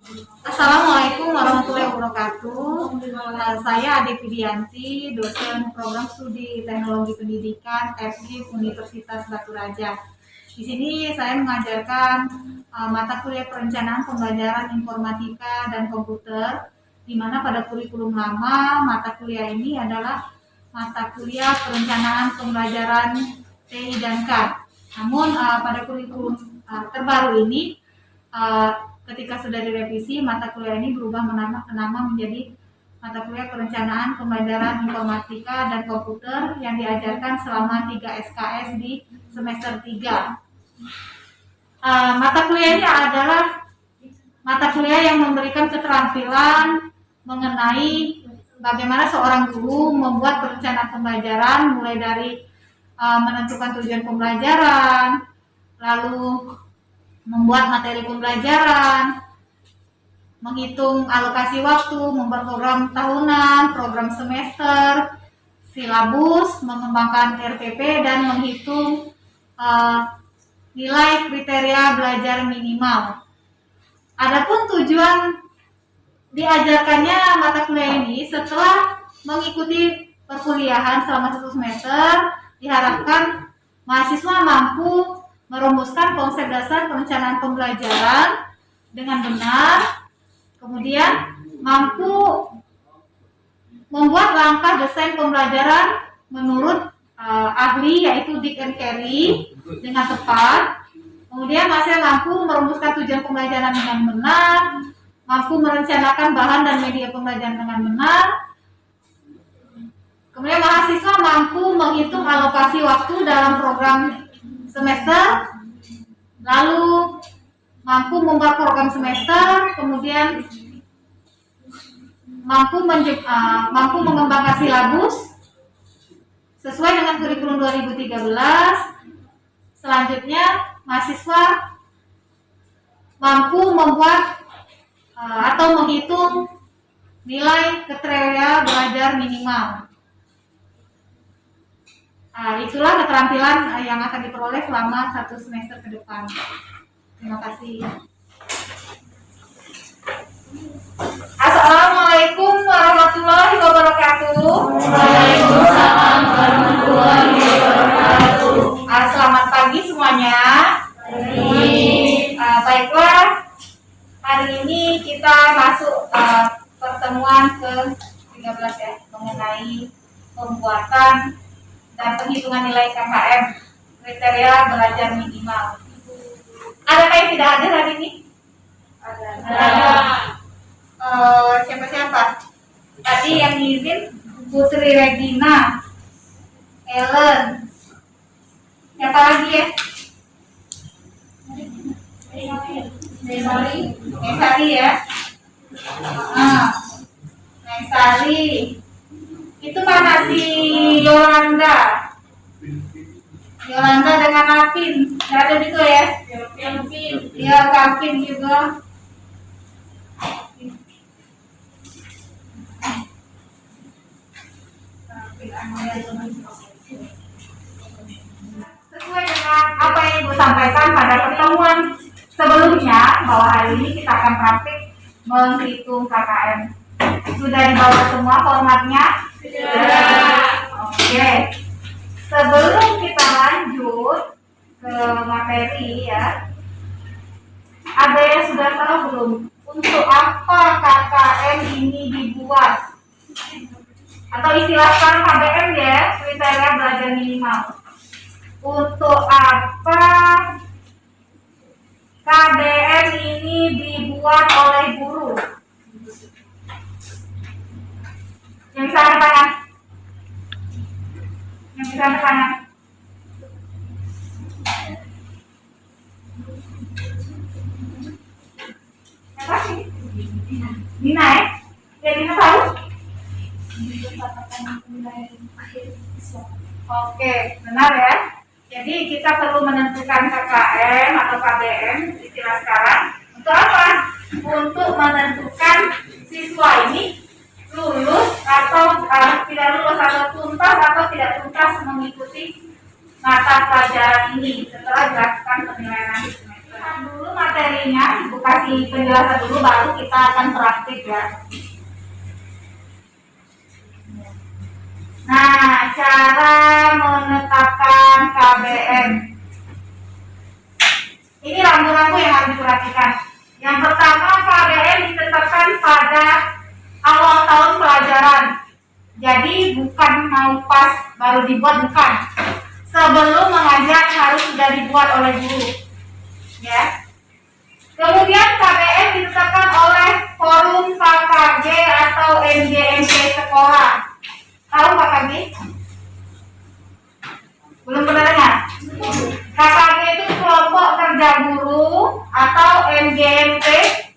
Assalamualaikum warahmatullahi wabarakatuh. Saya Ade Fidianti, dosen program studi teknologi pendidikan FKIP Universitas Batu Raja. Di sini saya mengajarkan mata kuliah perencanaan pembelajaran informatika dan komputer, di mana pada kurikulum lama mata kuliah ini adalah mata kuliah perencanaan pembelajaran TI dan K. Namun pada kurikulum terbaru ini ketika sudah direvisi, mata kuliah ini berubah nama menjadi mata kuliah perencanaan pembelajaran informatika dan komputer yang diajarkan selama 3 SKS di semester 3. Mata kuliah ini adalah mata kuliah yang memberikan keterampilan mengenai bagaimana seorang guru membuat perencanaan pembelajaran, mulai dari menentukan tujuan pembelajaran, lalu membuat materi pembelajaran, menghitung alokasi waktu, membuat program tahunan, program semester, silabus, mengembangkan RPP, dan menghitung nilai kriteria belajar minimal. Adapun tujuan diajarkannya mata kuliah ini setelah mengikuti perkuliahan selama 1 semester, diharapkan mahasiswa mampu merumuskan konsep dasar perencanaan pembelajaran dengan benar, kemudian mampu membuat langkah desain pembelajaran menurut ahli yaitu Dick and Carey dengan tepat, kemudian mahasiswa mampu merumuskan tujuan pembelajaran dengan benar, mampu merencanakan bahan dan media pembelajaran dengan benar, kemudian mahasiswa mampu menghitung alokasi waktu dalam program semester, lalu mampu membuat program semester, kemudian mampu mengembangkan silabus sesuai dengan kurikulum 2013. Selanjutnya, mahasiswa mampu membuat atau menghitung nilai kriteria belajar minimal. Itulah keterampilan yang akan diperoleh selama 1 semester ke depan. Terima kasih. Assalamualaikum warahmatullahi wabarakatuh. Waalaikumsalam warahmatullahi wabarakatuh. Selamat pagi semuanya. Baiklah, hari ini kita masuk pertemuan ke-13 ya, mengenai pembuatan dan penghitungan nilai KKM, kriteria belajar minimal. Adakah yang tidak hadir hari ini? Ada. Siapa-siapa? Tadi yang izin Putri Regina, Ellen, siapa lagi ya? Nesari ya? Nesari. Itu mana si Yolanda? Yolanda dengan Alvin, nggak ada gitu ya? Iya, Alvin juga. Sesuai dengan apa yang Ibu sampaikan pada pertemuan sebelumnya, bahwa hari ini kita akan praktik menghitung KKM. Sudah dibawa semua formatnya? Oke. Sebelum kita lanjut ke materi ya, ada yang sudah tahu belum untuk apa KKM ini dibuat? Atau istilah sekarang KBM ya, kriteria belajar minimal. Untuk apa KBM ini dibuat oleh guru? Yang bisa angkat tangan? Yang bisa angkat tangan? Siapa sih? Dina ya? Ya, Dina tahu? Oke, benar ya. Jadi kita perlu menentukan KKM atau KBM istilah sekarang. Untuk apa? Untuk menentukan siswa ini lulus atau tidak lulus, atau tuntas atau tidak tuntas mengikuti mata pelajaran ini setelah dilakukan penilaian akhir semester. Dulu materinya, Ibu kasih penjelasan dulu baru kita akan praktik ya. Nah, cara menetapkan KBM. Ini rambu-rambu yang harus diperhatikan. Yang pertama, KBM ditetapkan pada awal tahun pelajaran. Jadi bukan mau pas baru dibuat, bukan. Sebelum mengajar harus sudah dibuat oleh guru. Ya. Kemudian KBM ditetapkan oleh Forum KKG atau MGMP sekolah. Tahu KKG? Belum pernah dengar? KKG itu kelompok kerja guru atau MGMP,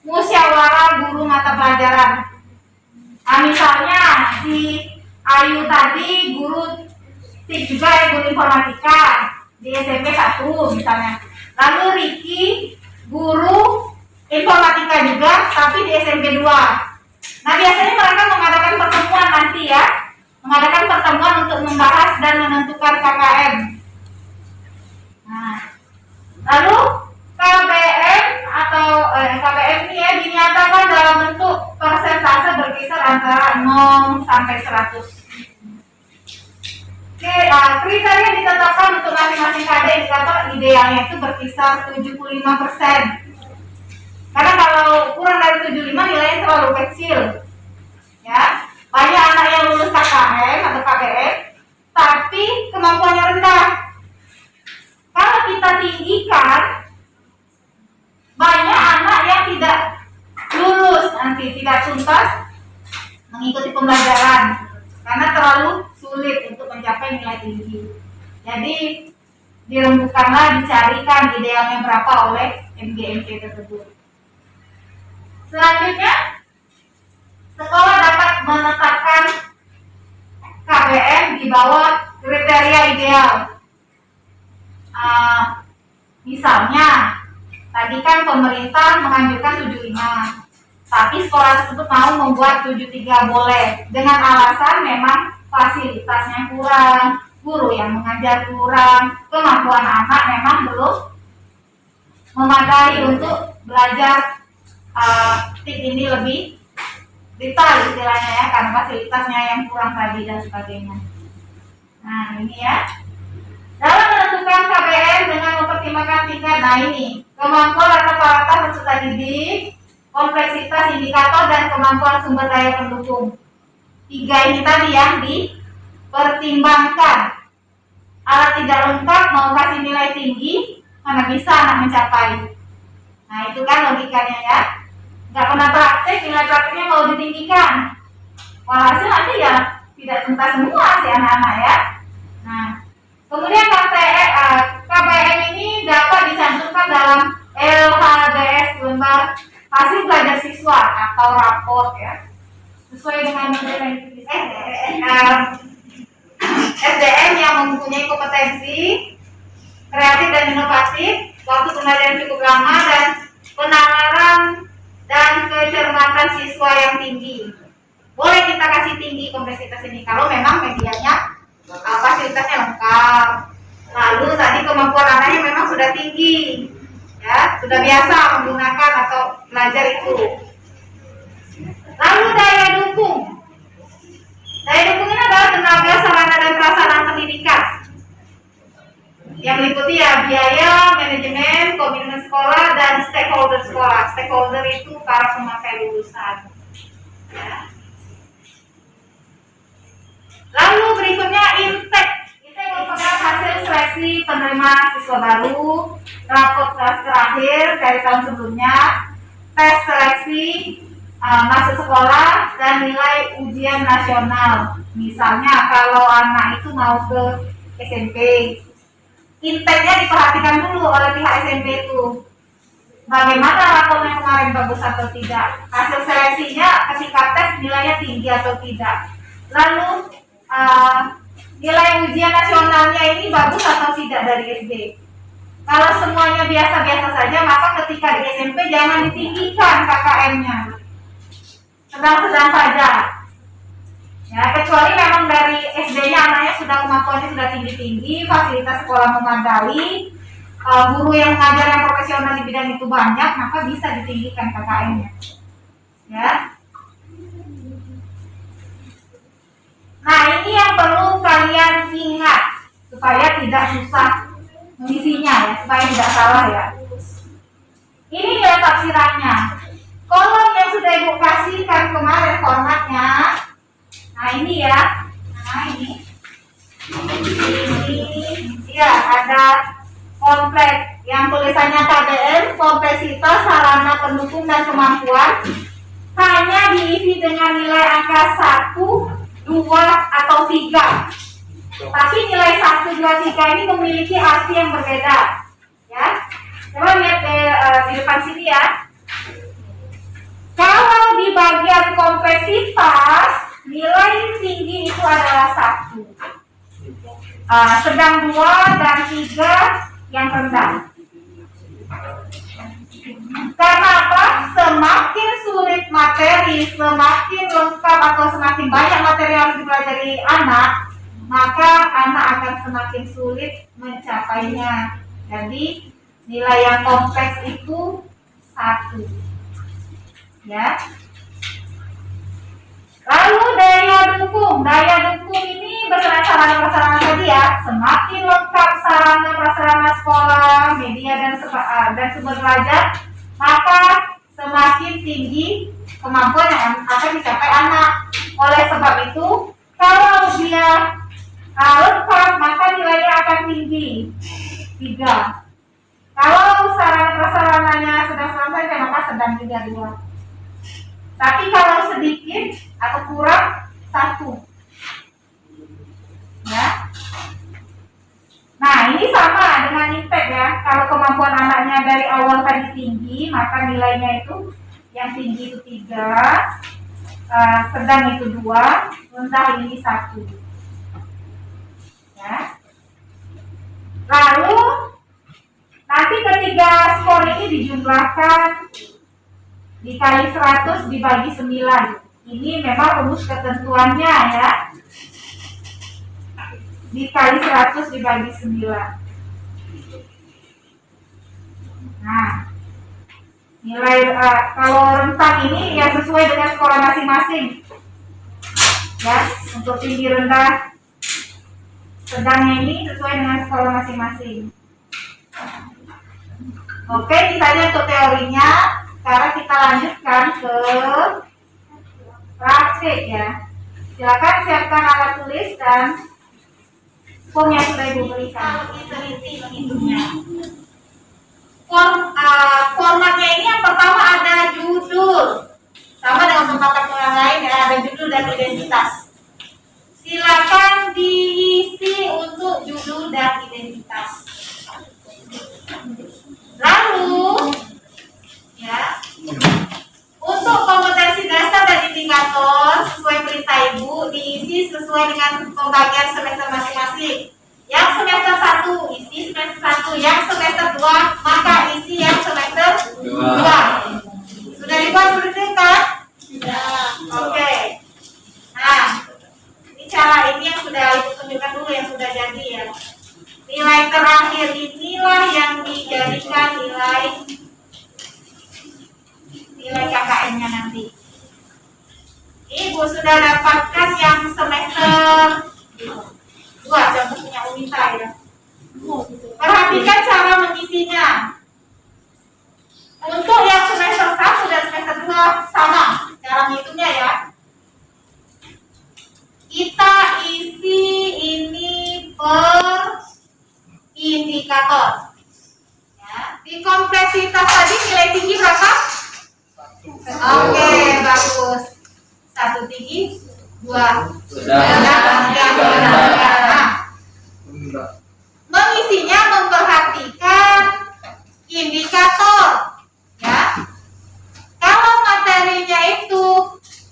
musyawarah guru mata pelajaran. Nah, misalnya si Ayu tadi guru TIK juga ya, guru informatika di SMP 1 misalnya. Lalu Riki guru informatika juga tapi di SMP 2. Nah, biasanya mereka mengadakan pertemuan nanti ya. Mengadakan pertemuan untuk membahas dan menentukan KKM. Nah, lalu KBM atau KBM ini ya dinyatakan dalam bentuk persentase berkisar antara 0 sampai 100. Oke, kriteria ditetapkan untuk masing-masing KD indikator idealnya itu berkisar 75%. Karena kalau kurang dari 75 nilainya terlalu kecil. Ya, banyak anak yang lulus KKM atau KBM tapi kemampuannya rendah. Kalau kita tinggikan, banyak anak yang tidak lulus nanti, tidak tuntas mengikuti pembelajaran karena terlalu sulit untuk mencapai nilai tinggi. Jadi dirembukanlah, dicarikan idealnya berapa oleh MGMP tersebut. Selanjutnya, sekolah dapat menetapkan KBM di bawah kriteria ideal. Misalnya, tadi kan pemerintah menganjurkan 75, tapi sekolah tersebut mau membuat 73 boleh, dengan alasan memang fasilitasnya kurang, guru yang mengajar kurang, kemampuan anak memang belum memadai untuk belajar TIK ini lebih detail istilahnya ya, karena fasilitasnya yang kurang tadi dan sebagainya. Nah, ini ya. Dalam menentukan KBM dengan mempertimbangkan tingkat, nah ini kemampuan rata-rata peserta didik, kompleksitas indikator dan kemampuan sumber daya pendukung. 3 ini tadi yang dipertimbangkan. Alat tidak lengkap mau kasih nilai tinggi, mana bisa anak mencapai. Nah, itu kan logikanya ya. Nggak pernah praktek, nilai prakteknya mau ditinggikan. Walhasil nanti ya tidak tuntas semua si anak-anak ya. Nah, kemudian KBM ini dapat dicantumkan dalam LHDS, lembar hasil belajar siswa atau raport ya, sesuai dengan SDM yang mempunyai kompetensi kreatif dan inovatif, waktu pembelajaran cukup lama, dan penalaran dan kecermatan siswa yang tinggi. Boleh kita kasih tinggi kompleksitas ini kalau memang medianya fasilitasnya lengkap. Lalu tadi kemampuan anaknya memang sudah tinggi, ya, sudah biasa menggunakan atau belajar itu. Lalu daya dukung. Daya dukung ini adalah tenaga, sarana dan prasarana pendidikan yang meliputi ya biaya, manajemen, komitmen sekolah, dan stakeholder sekolah. Stakeholder itu para pemakai lulusan. Ya. Lalu berikutnya intake. Intake merupakan hasil seleksi penerima siswa baru, raport kelas terakhir dari tahun sebelumnya, tes seleksi masuk sekolah, dan nilai ujian nasional. Misalnya kalau anak itu mau ke SMP, intake-nya diperhatikan dulu oleh pihak SMP itu. Bagaimana rapornya kemarin, bagus atau tidak? Hasil seleksinya ketika tes nilainya tinggi atau tidak? Lalu nilai ujian nasionalnya ini bagus atau tidak dari SD? Kalau semuanya biasa-biasa saja, maka ketika di SMP jangan ditinggikan KKM-nya. Sedang-sedang saja. Ya, kecuali memang dari SD-nya anaknya sudah kemampuannya sudah tinggi-tinggi, fasilitas sekolah memadai, guru yang mengajar yang profesional di bidang itu banyak, maka bisa ditinggikan KKM-nya. Ya. Nah, ini yang perlu kalian ingat supaya tidak susah mengisinya ya, supaya tidak salah ya. Ini nilai tafsirannya. Kolom yang sudah Ibu kasihkan kemarin formatnya. Nah, ini ya. Nah, ini ya ada kompleks yang tulisannya KBM, kompleksitas, sarana pendukung dan kemampuan, hanya diisi dengan nilai angka 1, 2, atau 3. Tapi nilai 1, 2, 3 ini memiliki arti yang berbeda. Ya, coba lihat di depan sini ya. Kalau di bagian kompleksitas, nilai tinggi itu adalah 1. Sedang 2 dan 3 yang rendah. Karena apa? Semakin sulit materi, semakin lengkap atau semakin banyak materi yang harus dipelajari anak, maka anak akan semakin sulit mencapainya. Jadi nilai yang kompleks itu 1. Ya. Lalu daya dukung ini berdasarkan sarana-prasarana tadi ya. Semakin lengkap sarana-prasarana sekolah, media dan sumber belajar, maka semakin tinggi kemampuan yang akan dicapai anak. Oleh sebab itu, kalau dia lengkap, maka nilainya akan tinggi 3. Kalau sarana-prasarananya sedang saja, maka sedang 3, 2. Tapi kalau sedikit atau kurang 1. Ya. Nah, ini sama dengan IPEK ya. Kalau kemampuan anaknya dari awal tadi tinggi, maka nilainya itu yang tinggi itu 3, sedang itu 2, rendah ini 1. Ya. Lalu nanti ketiga skor ini dijumlahkan dikali 100 dibagi 9. Ini memang rumus ketentuannya ya. Dikali 100 dibagi 9. Nah, nilai kalau rentang ini ya sesuai dengan sekolah masing-masing. Ya, untuk tinggi rendah sedangnya ini sesuai dengan sekolah masing-masing. Oke, ini saja untuk teorinya. Sekarang kita lanjutkan ke praktik ya. Silakan siapkan alat tulis dan form yang sudah Ibu berikan. Formatnya ini yang pertama ada judul. Sama dengan format yang lain ya, ada judul dan identitas. Silakan diisi untuk judul dan identitas. Lalu ya, untuk kompetensi dasar dan indikator sesuai perintah Ibu diisi sesuai dengan pembagian semester masing-masing. Yang semester 1 isi semester 1, yang semester 2 maka isi yang semester 2. Sudah dibuat seperti itu kan? Sudah. Oke. Nah, ini cara ini yang sudah Ibu tunjukkan dulu yang sudah jadi ya. Nilai terakhir inilah yang dijadikan nilai KKM-nya nanti. Ibu sudah dapatkan yang semester 2, contohnya Unita ya. Perhatikan cara mengisinya. Untuk yang semester 1 dan semester 2 sama cara menghitungnya ya. Kita isi ini per indikator. Ya. Di kompleksitas tadi nilai tinggi berapa? Oke, bagus. 1 tinggi, 2 mengisinya memperhatikan indikator. Ya, kalau materinya itu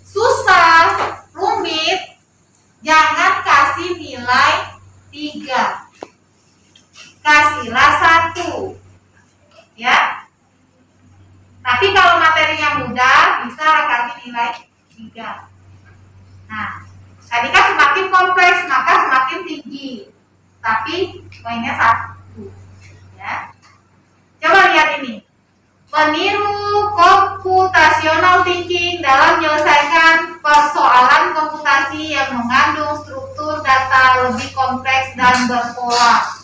susah, rumit, jangan kasih nilai 3. Kasihlah 1. Ya. Tapi kalau materinya mudah, bisa kasih nilai 3. Nah, tadi kan semakin kompleks, maka semakin tinggi. Tapi poinnya 1. Ya. meniru computational thinking dalam menyelesaikan persoalan komputasi yang mengandung struktur data lebih kompleks dan berpola.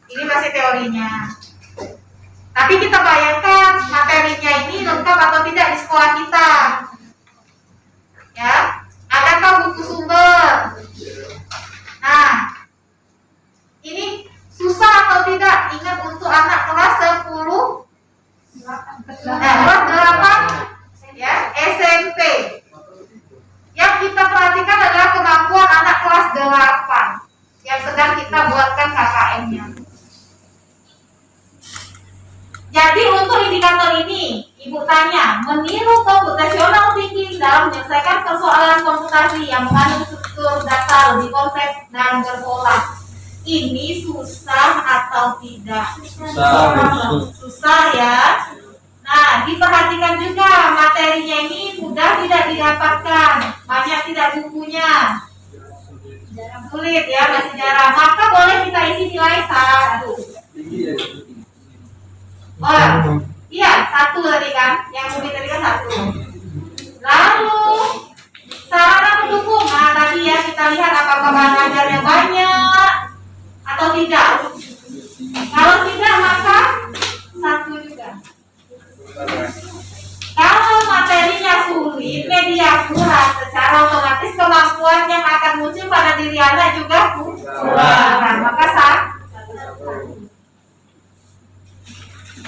Ini masih teorinya. Tapi kita bayangkan materinya ini lengkap atau tidak di sekolah kita. Ya, adakah buku sumber? Nah, ini susah atau tidak? Ingat untuk anak kelas 10, kelas 8, ya, SMP. Yang kita perhatikan adalah kemampuan anak kelas 8 yang sedang kita buatkan KKM-nya. Jadi untuk indikator ini, Ibu tanya, meniru computational thinking dalam menyelesaikan persoalan komputasi yang mengandung struktur data lebih kompleks dan berpola. Ini susah atau tidak? Susah ya. Nah, diperhatikan juga materinya ini mudah tidak didapatkan, banyak tidak bukunya, sulit ya, masih jarang. Maka boleh kita isi nilai 1. Oh, iya 1 tadi kan, yang Bumi tadi kan 1. Lalu sarana pendukung, nah tadi ya kita lihat apakah bahan ajarnya banyak atau tidak. Kalau tidak maka 1 juga. Kalau materinya sulit, media kurang, secara otomatis kemampuan yang akan muncul pada diri anak juga kurang. Maka 1.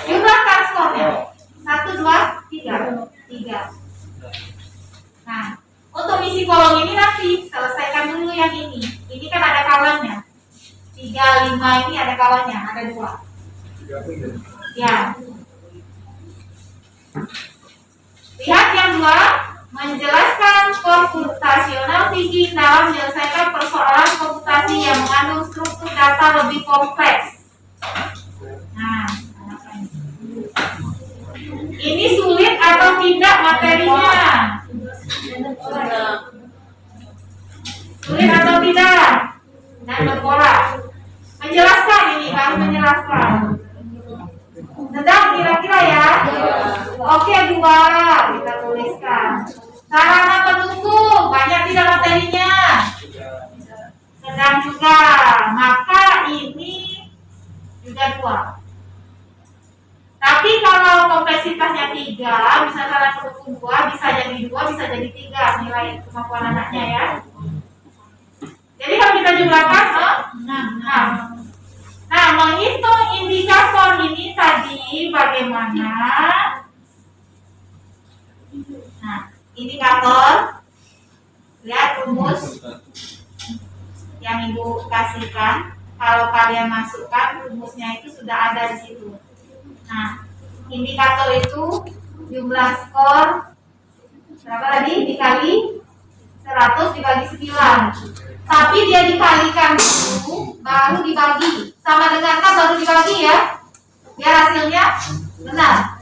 Jumlahkan skornya 1, 2, 3. Nah, untuk misi kolom ini nanti selesaikan dulu yang ini. Ini kan ada kawannya. 3, 5 ini ada kawannya, ada 2. Ya. Lihat yang 2, menjelaskan computational thinking dalam menyelesaikan persoalan komputasi yang mengandung struktur data lebih kompleks. Nah, ini sulit atau tidak materinya? Sulit atau tidak? Dan berpola. Menjelaskan ini, harus menjelaskan. Sedang kira-kira ya? Oke, 2 kita tuliskan. Sarana pendukung, banyak tidak materinya? Sedang juga. Maka ini juga 2. Tapi kalau kompleksitasnya 3, bisa sarana pendukung 2, bisa jadi 2, bisa jadi 3 nilai kemampuan anaknya ya. Jadi kalau kita jumlahkan, nah, menghitung indikator ini tadi bagaimana? Nah, indikator, lihat rumus yang Ibu kasihkan. Kalau kalian masukkan rumusnya itu sudah ada di situ. Nah, indikator itu jumlah skor berapa tadi? Dikali 100 dibagi 9. Tapi dia dikalikan dulu, baru dibagi. Sama dengan kan baru dibagi ya. Biar hasilnya benar.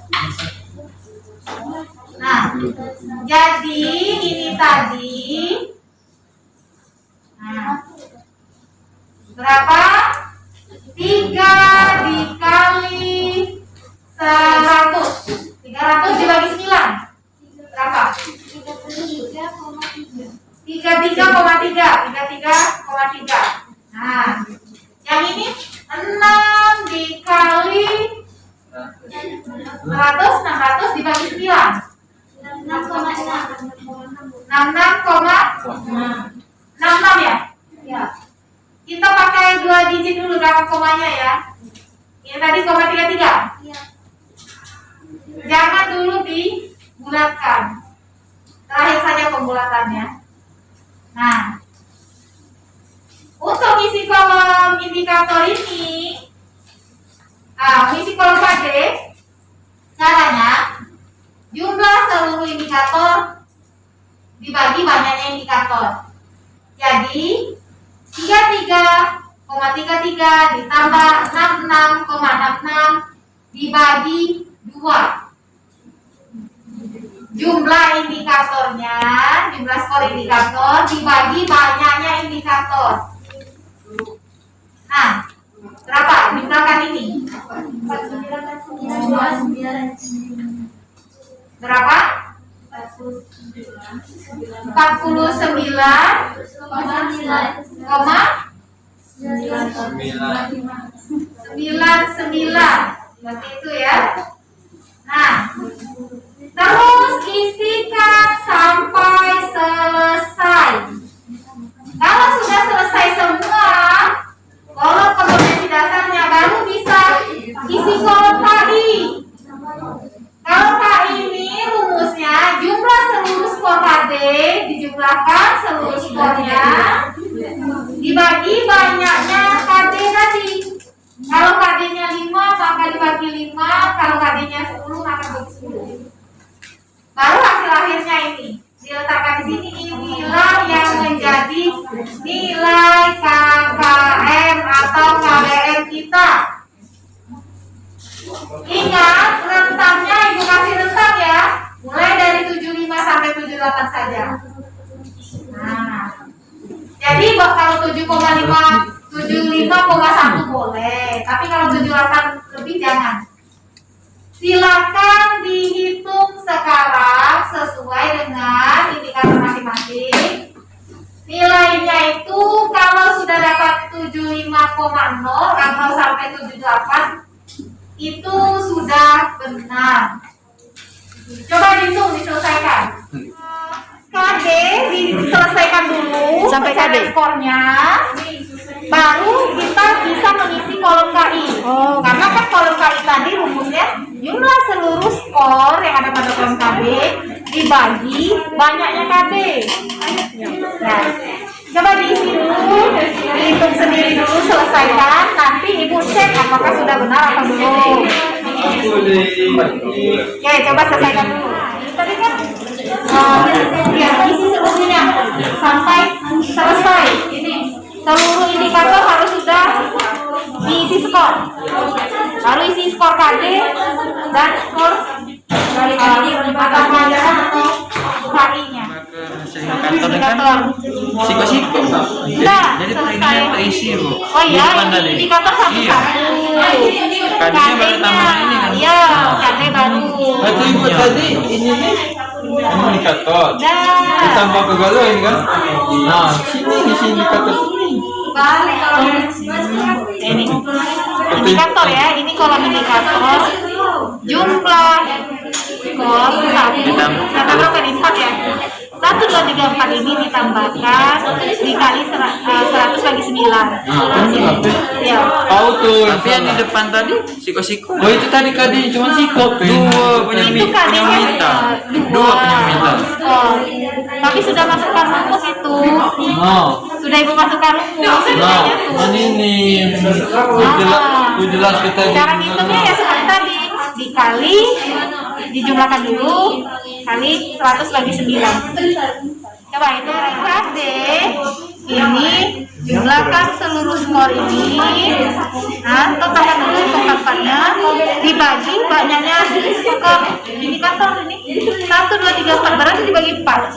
Nah, jadi ini tadi. Nah, berapa? 3 dikali 100. 300 dibagi 9. Berapa? 33,3. Nah, yang ini 6 dikali 100, 600 dibagi 9. 66 ya? Ya. Kita pakai 2 digit dulu belakang komanya ya. Ini tadi 0,33. Iya. Jangan dulu dibulatkan. Terakhir saja pembulatannya. Nah, untuk isi kolom indikator ini, isi kolom KD, caranya jumlah seluruh indikator dibagi banyaknya indikator. Jadi 33,33 ditambah 66,66 dibagi 2. Jumlah indikatornya, jumlah skor indikator dibagi banyaknya indikator. Nah, berapa? Jumlahkan ini. 49. Berapa? 49,99. Berarti itu ya. Nah, terus isikan sampai selesai. Kalau sudah selesai semua kolom kompetensi dasarnya, baru bisa isi kolom KI. Kalau KI ini rumusnya jumlah seluruh skor KD dijumlahkan seluruh skornya dibagi banyaknya KD tadi. Kalau KD-nya 5 maka dibagi 5, kalau KD-nya 10 maka dibagi 10. Baru hasil akhirnya ini diletakkan di sini, inilah yang menjadi nilai KKM atau KBM kita. Ingat, rentangnya ibu kasih rentang ya, mulai dari 75 sampai 78 saja. Nah, jadi kalau 75,1 boleh, tapi kalau 78 lebih jangan. Silakan dihitung sekarang sesuai dengan indikator masing-masing. Nilainya itu kalau sudah dapat 75,0 atau sampai 78 itu sudah benar. Coba dihitung, diselesaikan. KD diselesaikan dulu Sampai KD skornya, baru kita bisa mengisi kolom KI. Karena kan kolom KI tadi rumusnya jumlah seluruh skor yang ada pada kolom KD dibagi banyaknya KD. Nah, coba diisi dulu, dihitung sendiri dulu, selesaikan. Nanti ibu cek apakah sudah benar atau belum. Oke, coba selesaikan dulu. Tadi kan ya, isi seluruhnya sampai selesai. Seluruh indikator harus sudah diisi skor. Baru isi skor KD dan skor mata pelajaran atau KI-nya. Indikator Siko-siko. Enggak, Jadi selesai. ini terisi, Bu. Oh iya, Bukan tadi. indikator satu-satu. KD-nya baru tambahan ini kan? Iya, KD baru. Berarti ibu tadi ini nih indikator Nah, ditambah ke galau ini kan? Nah, sini isi indikator sini. balik kalau ini indikator ya, ini kolom indikator jumlah skor kata berapa nih? 4 ya. 1, 2, 3, 4 ini ditambahkan dikali 100 bagi 9. Ya. Tahu tuh. Tapi yang di depan tadi siko-siko. Oh itu tadi cuma siko tuh. Dua punya Itu KD-nya minta. Dua punya minta. Oh, tapi sudah masukkan rumus itu. Nah, Sudah ibu masukkan rumus nilainya tuh. ini jelas kita. Cara ngitungnya ya seperti tadi, dikali, dijumlahkan dulu, kali 100 bagi 9. Coba itu KD ini jumlahkan seluruh skor ini. Nah, totalkan dulu totalnya dibagi banyaknya skor indikator ini 1, 2, 3, 4 berarti dibagi 4.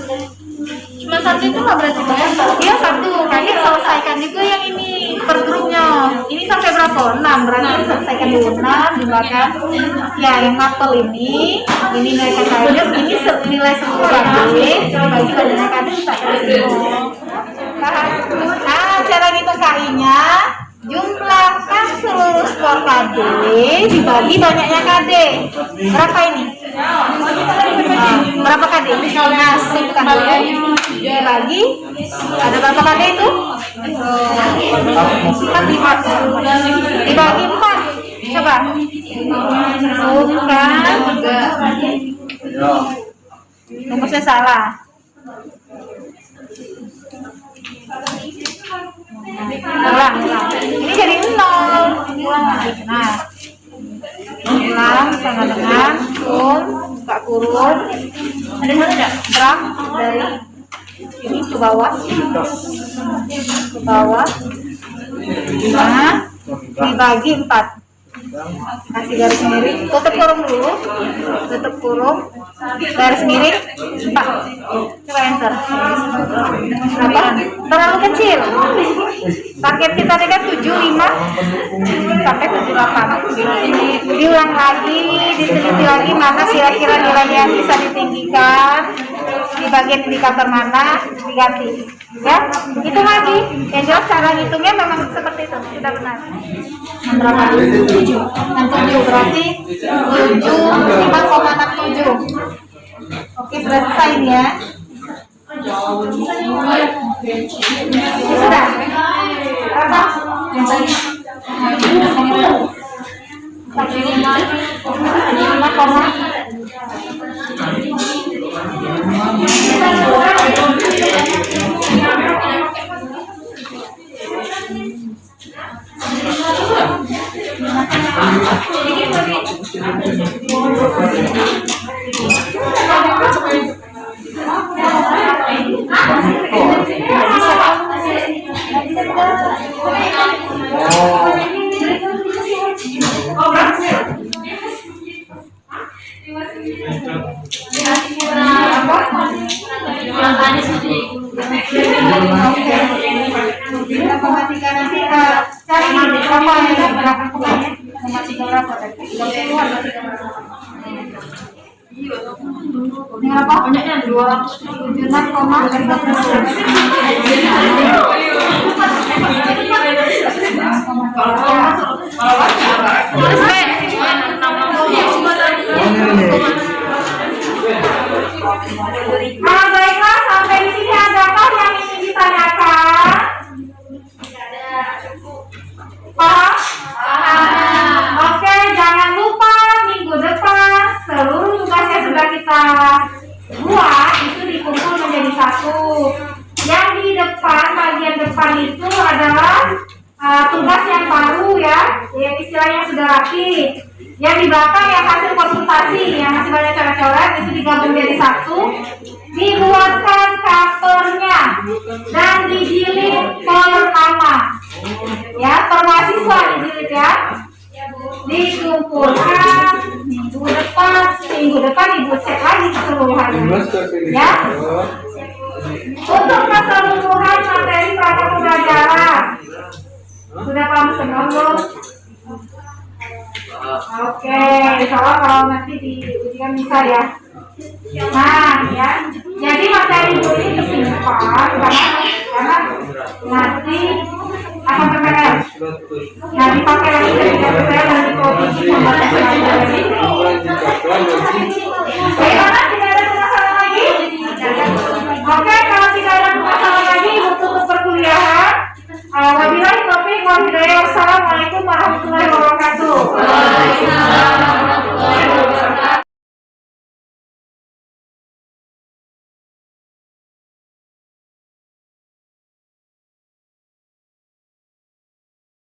Cuma satu itu nggak berarti banyak. Iya satu, kalian selesaikan juga yang ini per grupnya. Ini sampai berapa? 6, berarti selesaikan dulu 6 jumlahkan. Ya yang mapel ini nilai KKM, ini nilai seluruh bagi banyaknya KD kita kasih. Cara ngitung KI-nya, jumlahkan seluruh skor KD dibagi banyaknya KD. Berapa ini? Berapa KD? Nah, simpan dibagi. Ada berapa KD itu? Kan 5. Dibagi 4. Coba. Bukan. Rumusnya salah. Ulang. Ini jadi 0. Nah, ulang sama dengan buka kurung. Ada mana enggak? Drag dari ini ke bawah. Ke bawah. Nah, dibagi 4. Kasih garis miring, tutup kurung dulu, tutup kurung, garis miring 4. Coba enter. Berapa? Terlalu kecil. Paket kita tadi kan 75. sampai 78. Diulang lagi, diteliti lagi mana kira-kira nilai yang bisa ditinggikan di bagian indikator mana, diganti. Ya, itu lagi. Yang jelas cara ngitungnya memang seperti itu, sudah benar. Berapa? 7 berarti 5,67. Oke, sudah selesai ini ya. Sudah. Berapa? Yang tadi. 3,3 nanti cari berapa ini berapa kemana? 3 berapa tadi? 30 atau 3 ini apa? Banyaknya 276,9. Baiklah, sampai di sini adakah yang ingin ditanyakan? Paham? Oke, jangan lupa minggu depan seluruh tugas yang sudah kita buat itu dikumpul menjadi satu. Yang di depan, bagian depan itu adalah tugas yang baru ya, yang istilahnya sudah rapi. Yang di belakang yang hasil konsultasi, yang masih banyak coret-coret itu digabung jadi satu, dibuatkan covernya dan dijilid per nama. Ya, per mahasiswa dijilid ya. Dikumpulkan minggu depan ibu cek lagi keseluruhannya. Ya. Untuk keseluruhan materi praktek pembelajaran sudah paham semua belum? Oke, insya Allah kalau nanti di ujian bisa ya. Nah, ya. Jadi materi ini kesimpan karena nanti akan PPL. Nah, dipakai lagi ketika PPL dan di provinsi membaca pelajaran ini. Bagaimana? Tidak ada masalah lagi? Oke, kalau tidak ada masalah lagi untuk perkuliahan. Wabillahi taufiq wal hidayah. Wassalamualaikum warahmatullahi wabarakatuh.